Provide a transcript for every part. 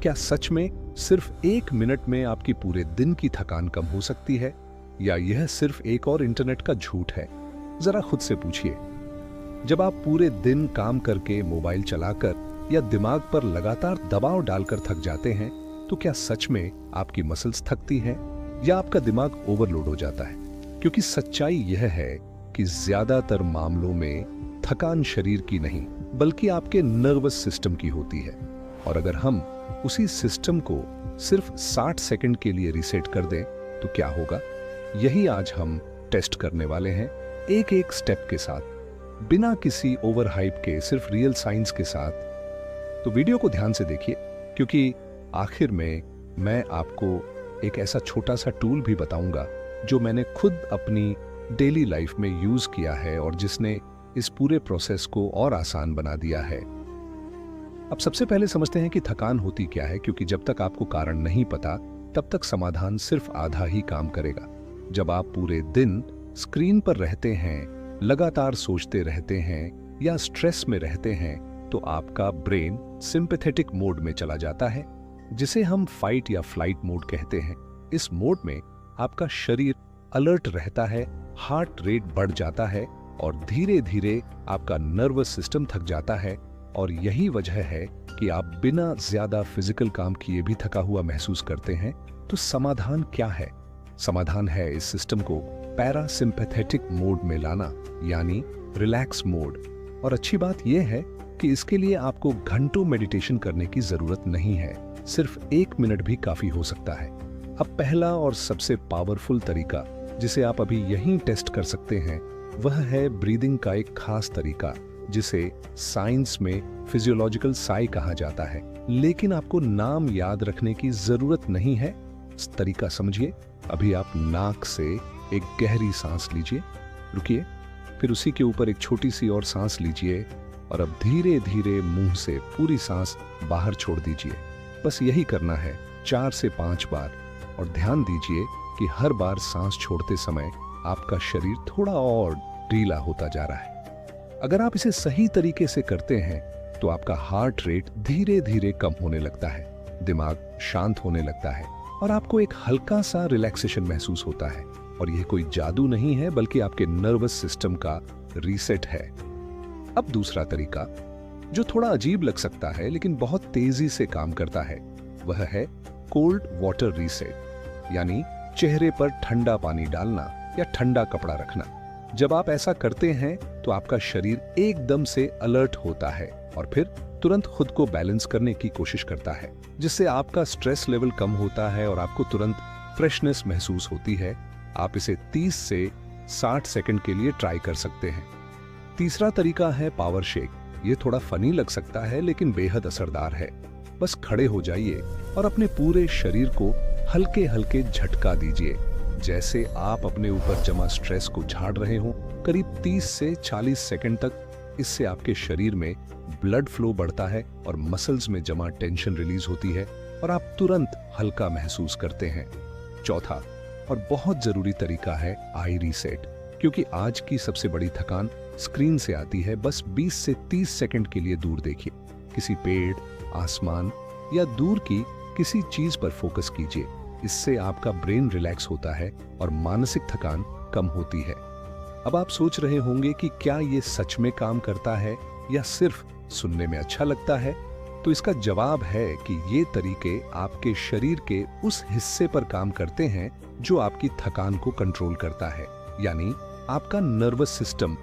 क्या सच में सिर्फ 1 मिनट में आपकी पूरे दिन की थकान कम हो सकती है, या यह सिर्फ एक और इंटरनेट का झूठ है? जरा खुद से पूछिए। जब आप पूरे दिन काम करके, मोबाइल चलाकर या दिमाग पर लगातार दबाव डालकर थक जाते हैं, तो क्या सच में आपकी मसल्स थकती हैं या आपका दिमाग ओवरलोड हो जाता है? क्योंकि सच्चाई यह है कि ज्यादातर मामलों में थकान शरीर की नहीं, बल्कि आपके नर्वस सिस्टम की होती है। और अगर हम उसी सिस्टम को सिर्फ 60 सेकंड के लिए रीसेट कर दें तो क्या होगा? यही आज हम टेस्ट करने वाले हैं, एक एक स्टेप के साथ, बिना किसी ओवर हाइप के, सिर्फ रियल साइंस के साथ। तो वीडियो को ध्यान से देखिए, क्योंकि आखिर में मैं आपको एक ऐसा छोटा सा टूल भी बताऊंगा जो मैंने खुद अपनी डेली लाइफ में यूज किया है और जिसने इस पूरे प्रोसेस को और आसान बना दिया है। अब सबसे पहले समझते हैं कि थकान होती क्या है, क्योंकि जब तक आपको कारण नहीं पता तब तक समाधान सिर्फ आधा ही काम करेगा। जब आप पूरे दिन स्क्रीन पर रहते हैं, लगातार सोचते रहते हैं या स्ट्रेस में रहते हैं, तो आपका ब्रेन सिंपैथेटिक मोड में चला जाता है, जिसे हम फाइट या फ्लाइट मोड कहते हैं। इस मोड में आपका शरीर अलर्ट रहता है, हार्ट रेट बढ़ जाता है और धीरे धीरे आपका नर्वस सिस्टम थक जाता है। और यही वजह है कि आप बिना ज्यादा फिजिकल काम किए भी थका हुआ महसूस करते हैं। तो समाधान क्या है? समाधान है इस सिस्टम को पैरासिम्पैथेटिक मोड में लाना, यानी रिलैक्स मोड। और अच्छी बात यह है कि इसके लिए आपको घंटों मेडिटेशन करने की जरूरत नहीं है, सिर्फ 1 मिनट भी काफी हो सकता है। अब पहला और सबसे पावरफुल तरीका जिसे आप अभी यहीं टेस्ट कर सकते हैं, वह है ब्रीदिंग का एक खास तरीका, जिसे साइंस में फिजियोलॉजिकल साई कहा जाता है। लेकिन आपको नाम याद रखने की जरूरत नहीं है। इस तरीका समझिए। अभी आप नाक से एक गहरी सांस लीजिए, रुकिए, फिर उसी के ऊपर एक छोटी सी और सांस लीजिए और अब धीरे धीरे मुंह से पूरी सांस बाहर छोड़ दीजिए। बस यही करना है 4 से 5 बार। और ध्यान दीजिए कि हर बार सांस छोड़ते समय आपका शरीर थोड़ा और ढीला होता जा रहा है। अगर आप इसे सही तरीके से करते हैं तो आपका हार्ट रेट धीरे धीरे कम होने लगता है, दिमाग शांत होने लगता है और आपको एक हल्का सा रिलैक्सेशन महसूस होता है। और यह कोई जादू नहीं है, बल्कि आपके नर्वस सिस्टम का रीसेट है। अब दूसरा तरीका, जो थोड़ा अजीब लग सकता है लेकिन बहुत तेजी से काम करता है, वह है कोल्ड वाटर रीसेट, यानी चेहरे पर ठंडा पानी डालना या ठंडा कपड़ा रखना। जब आप ऐसा करते हैं तो आपका शरीर एकदम से अलर्ट होता है और फिर तुरंत खुद को बैलेंस करने की कोशिश करता है, जिससे आपका स्ट्रेस लेवल कम होता है और आपको तुरंत फ्रेशनेस महसूस होती है। आप इसे 30 से 60 सेकंड के लिए ट्राई कर सकते हैं। तीसरा तरीका है पावर शेक। ये थोड़ा फनी लग सकता है लेकिन बेहद असरदार है। बस खड़े हो जाइए और अपने पूरे शरीर को हल्के हल्के झटका दीजिए, जैसे आप अपने ऊपर जमा स्ट्रेस को झाड़ रहे हो। करीब 30 से 40 सेकंड तक इससे आपके शरीर में ब्लड फ्लो बढ़ता है और मसल्स में जमा टेंशन रिलीज होती है और आप तुरंत हल्का महसूस करते हैं। चौथा और बहुत जरूरी तरीका है आई रीसेट, क्योंकि आज की सबसे बड़ी थकान स्क्रीन से आती है। बस 20 से 30 सेकंड के लिए दूर देखिए, किसी पेड़, आसमान या दूर की किसी चीज पर फोकस कीजिए। इससे आपका ब्रेन रिलैक्स होता है और मानसिक थकान कम होती है। अब आप सोच रहे होंगे कि क्या ये सच में काम करता है या सिर्फ सुनने में अच्छा लगता है? तो इसका जवाब है कि ये तरीके आपके शरीर के उस हिस्से पर काम करते हैं जो आपकी थकान को कंट्रोल करता है, यानी आपका नर्वस सिस्टम।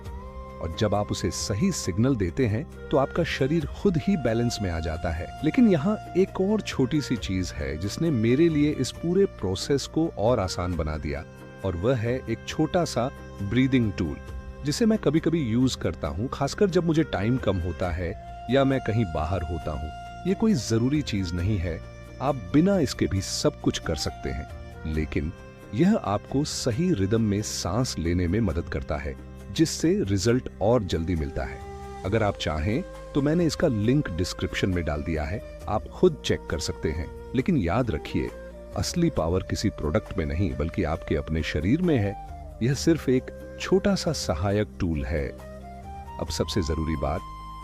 और जब आप उसे सही सिग्नल देते हैं तो आपका शरीर खुद ही बैलेंस में आ जाता है। लेकिन यहाँ एक और छोटी सी चीज है जिसने मेरे लिए इस पूरे प्रोसेस को और आसान बना दिया, और वह है एक छोटा सा ब्रीदिंग टूल, जिसे मैं कभी कभी यूज करता हूँ, खासकर जब मुझे टाइम कम होता है या मैं कहीं बाहर होता हूँ। ये कोई जरूरी चीज नहीं है, आप बिना इसके भी सब कुछ कर सकते हैं, लेकिन यह आपको सही रिदम में सांस लेने में मदद करता है, जिससे रिजल्ट और जल्दी मिलता है। अगर आप चाहें तो मैंने इसका लिंक डिस्क्रिप्शन में डाल दिया है, आप खुद चेक कर सकते हैं। लेकिन याद रखिए, असली पावर किसी प्रोडक्ट में नहीं बल्कि आपके अपने शरीर में है। यह सिर्फ एक छोटा सा सहायक टूल है। अब सबसे जरूरी बात,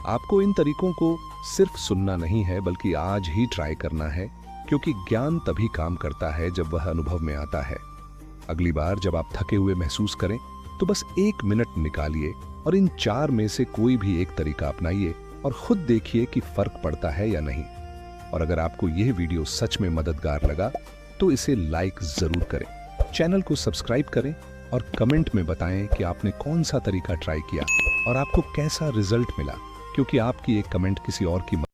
आपको इन तरीकों को सिर्फ सुनना नहीं है बल्कि आज ही ट्राई करना है, क्योंकि ज्ञान तभी काम करता है जब वह अनुभव में आता है। अगली बार जब आप थके हुए महसूस करें तो बस 1 मिनट निकालिए और इन 4 में से कोई भी एक तरीका अपनाइए और खुद देखिए कि फर्क पड़ता है या नहीं। और अगर आपको यह वीडियो सच में मददगार लगा तो इसे लाइक जरूर करें, चैनल को सब्सक्राइब करें और कमेंट में बताएं कि आपने कौन सा तरीका ट्राई किया और आपको कैसा रिजल्ट मिला, क्योंकि आपकी एक कमेंट किसी और की